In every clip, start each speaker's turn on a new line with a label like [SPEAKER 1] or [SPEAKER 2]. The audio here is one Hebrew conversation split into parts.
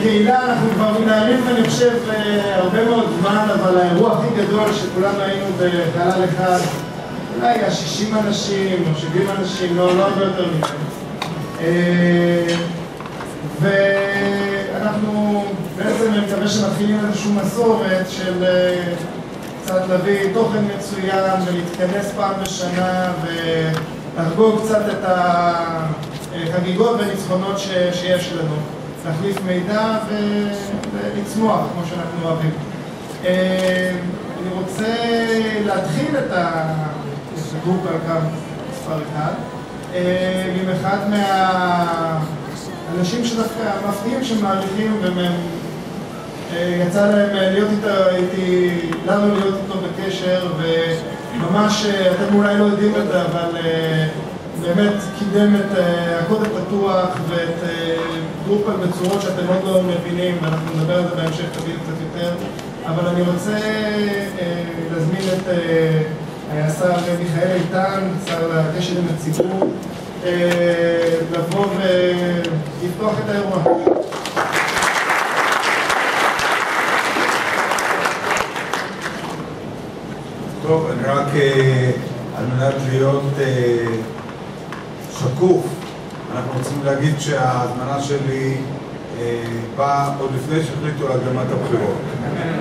[SPEAKER 1] קהילה אנחנו כבר מנהלים, אני חושב, הרבה מאוד זמן, אבל האירוע הכי גדול שכולנו היינו בחלל אחד, אולי היה 60 אנשים או 70 אנשים, לא הרבה יותר מזה. ואנחנו בעצם, אני מקווה שמתחילים איזושהי מסורת של קצת להביא תוכן מצוין ולהתכנס פעם בשנה ולחגוג קצת את החגיגות וניצחונות שיש לנו. להחליף מידע ולצמוח, כמו שאנחנו אוהבים. אני רוצה להתחיל את הגרופ על קו מספר אחד עם אחד מהאנשים שדווקא מפתיעים שמעריכים ומהם יצא להם להיות לנו להיות איתו בקשר, וממש אתם אולי לא יודעים את זה, אבל באמת קידם את הקוד הפתוח ואת גרופל בצורות שאתם עוד לא מבינים, ואנחנו נדבר על זה בהמשך, תביאו קצת יותר. אבל אני רוצה להזמין את השר מיכאל איתן, שר לקשר עם הציבור, לבוא ולפתוח את האירוע.
[SPEAKER 2] טוב, אני רק על מנת להיות שקוף, אנחנו רוצים להגיד שההזמנה שלי באה עוד לפני שהחליטו על הקדמת הבחירות.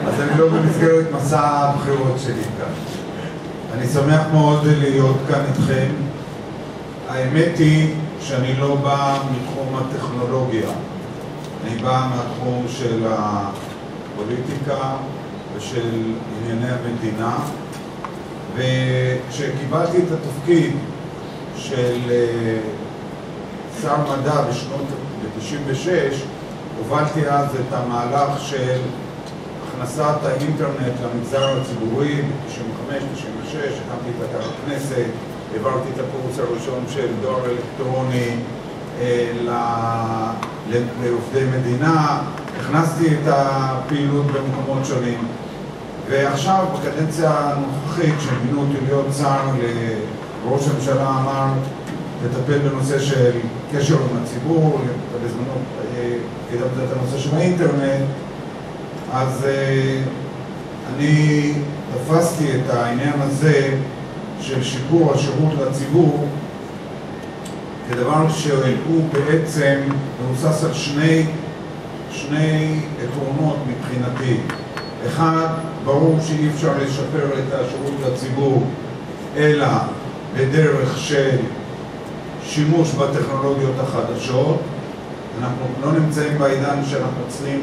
[SPEAKER 2] אז אני לא במסגרת מסע הבחירות שלי כאן. אני שמח מאוד להיות כאן איתכם. האמת היא שאני לא בא מתחום הטכנולוגיה. אני בא מהתחום של הפוליטיקה ושל ענייני המדינה. וכשקיבלתי את התפקיד של שר מדע בשנות ב-96, הובלתי אז את המהלך של הכנסת האינטרנט למגזר הציבורי ב-95-96, הקמתי את אתר הכנסת, העברתי את הקורס הראשון של דואר אלקטרוני לעובדי מדינה, הכנסתי את הפעילות במקומות שונים. ועכשיו, בקדנציה הנוכחית, שמינו אותי להיות שר, ראש הממשלה אמר לטפל בנושא של קשר עם הציבור, בזמנו קידמתי את הנושא של האינטרנט, אז אני תפסתי את העניין הזה של שיפור השירות לציבור כדבר שהוא בעצם מבוסס על שני עקרונות מבחינתי. אחד, ברור שאי אפשר לשפר את השירות לציבור אלא בדרך של שימוש בטכנולוגיות החדשות. אנחנו לא נמצאים בעידן שאנחנו צריכים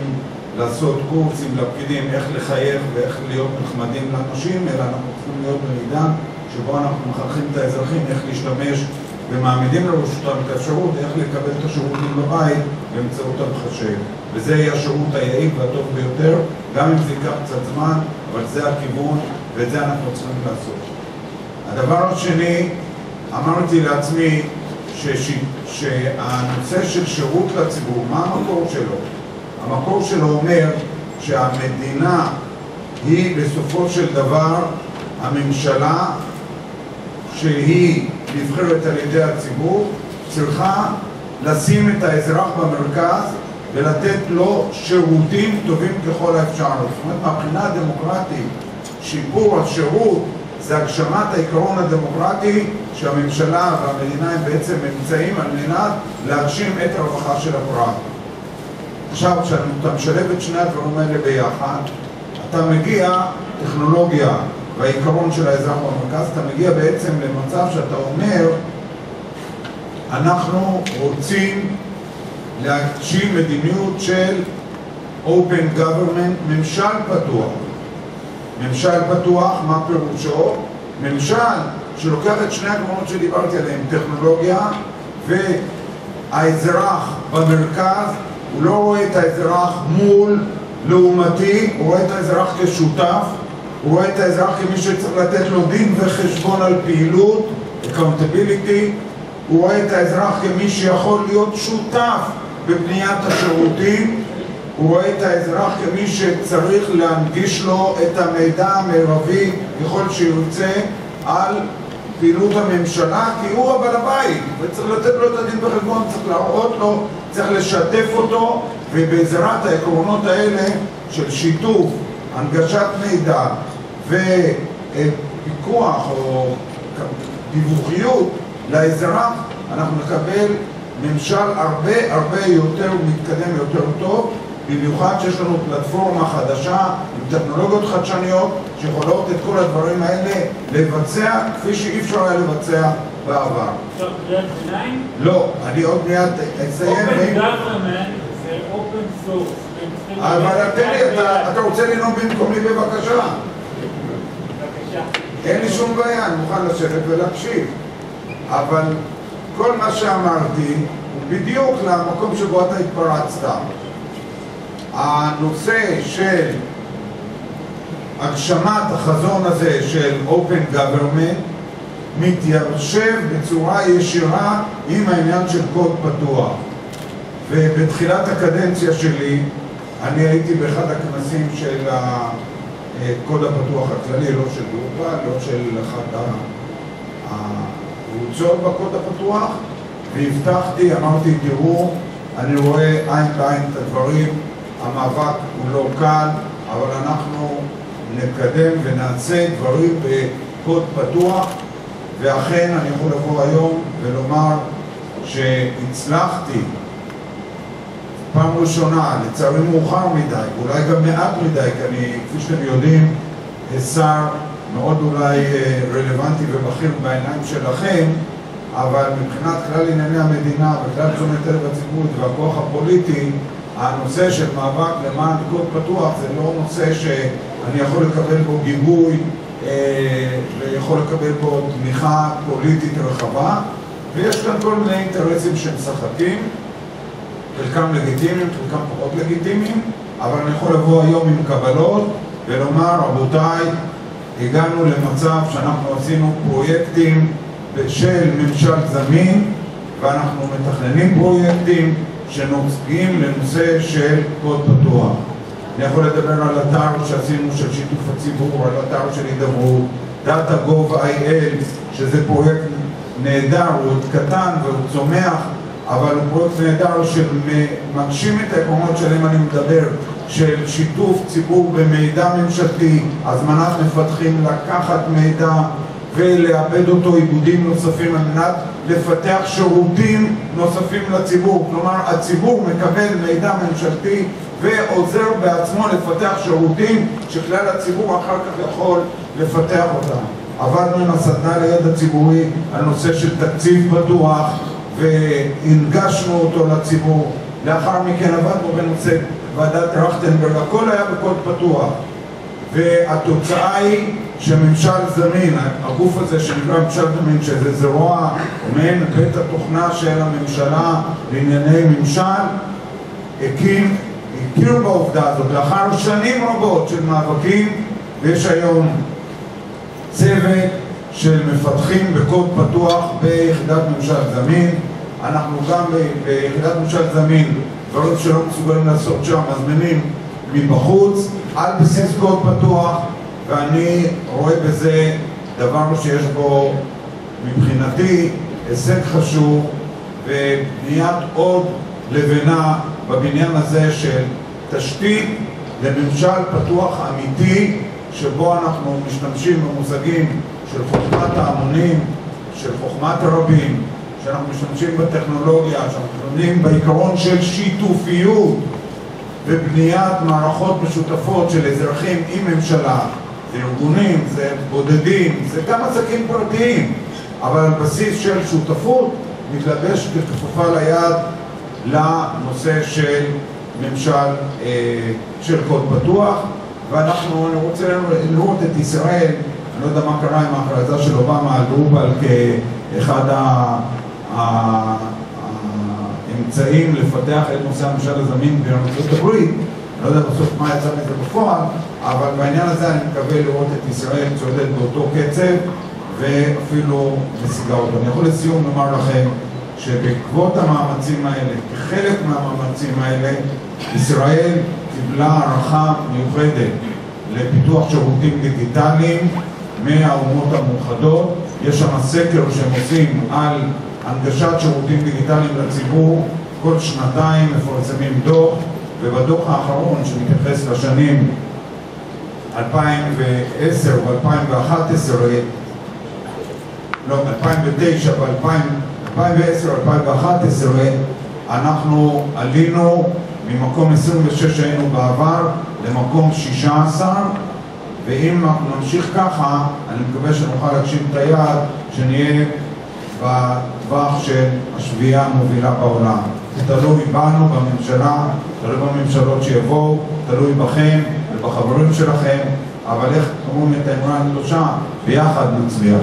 [SPEAKER 2] לעשות קורסים לפקידים איך לחייך ואיך להיות נחמדים לאנשים, אלא אנחנו צריכים להיות בעידן שבו אנחנו מחנכים את האזרחים איך להשתמש ומעמידים לרשותם את האפשרות איך לקבל את השירותים בבית באמצעות המחשב. וזה יהיה השירות היעיל והטוב ביותר, גם אם זה ייקח קצת זמן, אבל זה הכיוון ואת זה אנחנו צריכים לעשות. הדבר השני, אמרתי לעצמי שהנושא של שירות לציבור, מה המקור שלו? המקור שלו אומר שהמדינה היא בסופו של דבר הממשלה שהיא נבחרת על ידי הציבור, צריכה לשים את האזרח במרכז ולתת לו שירותים טובים ככל האפשר. זאת אומרת, מהבחינה הדמוקרטית, שיפור השירות זה הגשמת העיקרון הדמוקרטי שהממשלה והמדינה הם בעצם אמצעים על מנת להגשים את הרווחה של הפרט. עכשיו, כשאתה משלב את שני הדברים האלה ביחד, אתה מגיע, טכנולוגיה והעיקרון של האזרח במרכז, אתה מגיע בעצם למצב שאתה אומר, אנחנו רוצים להגשים מדיניות של Open Government, ממשל פתוח. ממשל פתוח, מה פירושו? ממשל שלוקח את שני הגמונות שדיברתי עליהם, טכנולוגיה והאזרח במרכז, הוא לא רואה את האזרח מול לעומתי, הוא רואה את האזרח כשותף, הוא רואה את האזרח כמי שצריך לתת לו דין וחשבון על פעילות, accountability, הוא רואה את האזרח כמי שיכול להיות שותף בבניית השירותים, הוא רואה את האזרח כמי שצריך להנגיש לו את המידע המרבי ככל שירצה על פעילות הממשלה, כי הוא הבעל הבית, וצריך לתת לו את הדין בחשבון, צריך להראות לו, צריך לשתף אותו, ובעזרת העקרונות האלה של שיתוף, הנגשת מידע ופיקוח או דיווחיות לאזרח, אנחנו נקבל ממשל הרבה יותר מתקדם, יותר טוב, במיוחד שיש לנו פלטפורמה חדשה עם טכנולוגיות חדשניות שיכולות את כל הדברים האלה לבצע כפי שאי אפשר היה לבצע בעבר.
[SPEAKER 3] עכשיו, קריאת ביניים?
[SPEAKER 2] לא, אני עוד מיד אסיים.
[SPEAKER 3] Open government זה open source.
[SPEAKER 2] אבל אתה רוצה לנאום במקומי בבקשה?
[SPEAKER 3] בבקשה.
[SPEAKER 2] אין לי שום בעיה, אני מוכן לשבת ולהקשיב. אבל כל מה שאמרתי הוא בדיוק למקום שבו אתה התפרצת. הנושא של הגשמת החזון הזה של Open Government מתיישב בצורה ישירה עם העניין של קוד פתוח. ובתחילת הקדנציה שלי אני הייתי באחד הכנסים של הקוד הפתוח הכללי, לא של גרופה, לא של אחת הקבוצות בקוד הפתוח, והבטחתי, אמרתי, תראו, אני רואה עין בעין את הדברים, המאבק הוא לא קל, אבל אנחנו נקדם ונעשה דברים בקוד פתוח, ואכן אני יכול לבוא היום ולומר שהצלחתי פעם ראשונה, לצערי מאוחר מדי, אולי גם מעט מדי, כי אני, כפי שאתם יודעים, שר מאוד אולי רלוונטי ובכיר בעיניים שלכם, אבל מבחינת כלל ענייני המדינה וכלל תשומת לב הציבורית והכוח הפוליטי, הנושא של מאבק למען קוד פתוח זה לא נושא שאני יכול לקבל בו גיבוי ויכול לקבל בו תמיכה פוליטית רחבה, ויש כאן כל מיני אינטרסים שמשחקים, חלקם לגיטימיים, חלקם פחות לגיטימיים, אבל אני יכול לבוא היום עם קבלות ולומר, רבותיי, הגענו למצב שאנחנו עשינו פרויקטים של ממשל זמין, ואנחנו מתכננים פרויקטים שנוגעים לנושא של קוד פתוח. אני יכול לדבר על אתר שעשינו של שיתוף הציבור, על אתר של הידברות, data.gov.il, שזה פרויקט נהדר, הוא עוד קטן והוא צומח, אבל הוא פרויקט נהדר שמגשים את העקרונות שלהם אני מדבר, של שיתוף ציבור במידע ממשלתי, הזמנת מפתחים לקחת מידע ולאבד אותו עיבודים נוספים על מנת לפתח שירותים נוספים לציבור. כלומר, הציבור מקבל מידע ממשלתי ועוזר בעצמו לפתח שירותים שכלל הציבור אחר כך יכול לפתח אותם. עבדנו עם הסדנה לידע ציבורי על נושא של תקציב פתוח והנגשנו אותו לציבור. לאחר מכן עבדנו בנושא ועדת טרכטנברג, הכל היה בקוד פתוח. והתוצאה היא שממשל זמין, הגוף הזה שנקרא ממשל זמין, שזה זרוע או מעין בית התוכנה של הממשלה לענייני ממשל, הכיר בעובדה הזאת לאחר שנים רבות של מאבקים, ויש היום צוות של מפתחים בקוד פתוח ביחידת ממשל זמין. אנחנו גם ביחידת ממשל זמין, דברים שלא מסוגלים לעשות שם, מזמינים מבחוץ על בסיס קוד פתוח, ואני רואה בזה דבר שיש בו מבחינתי הישג חשוב ובניית עוד לבנה בבניין הזה של תשתית לממשל פתוח אמיתי, שבו אנחנו משתמשים במושגים של חוכמת ההמונים, של חוכמת הרבים, שאנחנו משתמשים בטכנולוגיה, שאנחנו משתמשים בעיקרון של שיתופיות ובניית מערכות משותפות של אזרחים עם ממשלה. זה ארגונים, זה בודדים, זה גם עסקים פרטיים, אבל על בסיס של שותפות מתלבש ככפופה ליד לנושא של ממשל של קוד פתוח. ואנחנו, אני רוצה לראות את ישראל, אני לא יודע מה קרה עם ההכרזה של אובמה על גלובל כאחד האמצעים לפתח את נושא הממשל הזמין בארצות הברית. אני לא יודע בסוף מה יצא מזה בפועל, אבל בעניין הזה אני מקווה לראות את ישראל צועדת באותו קצב ואפילו משיגה אותו. אני יכול לסיום לומר לכם שבעקבות המאמצים האלה, כחלק מהמאמצים האלה, ישראל קיבלה הערכה מיוחדת לפיתוח שירותים דיגיטליים מהאומות המאוחדות, יש שם סקר שהם עושים על הנגשת שירותים דיגיטליים לציבור. כל שנתיים מפרסמים דוח, ובדוח האחרון שמתייחס לשנים 2010 ו-2011, לא, 2009 ו-2010-2011, אנחנו עלינו ממקום 26 שהיינו בעבר למקום 16, ואם אנחנו נמשיך ככה, אני מקווה שנוכל להגשים את היעד שנהיה בטווח של השביעייה המובילה בעולם. זה תלוי בנו, בממשלה, תלוי בממשלות שיבואו, תלוי בכם ובחברים שלכם, אבל איך אומרים את האמרה הקדושה, ביחד נצליח.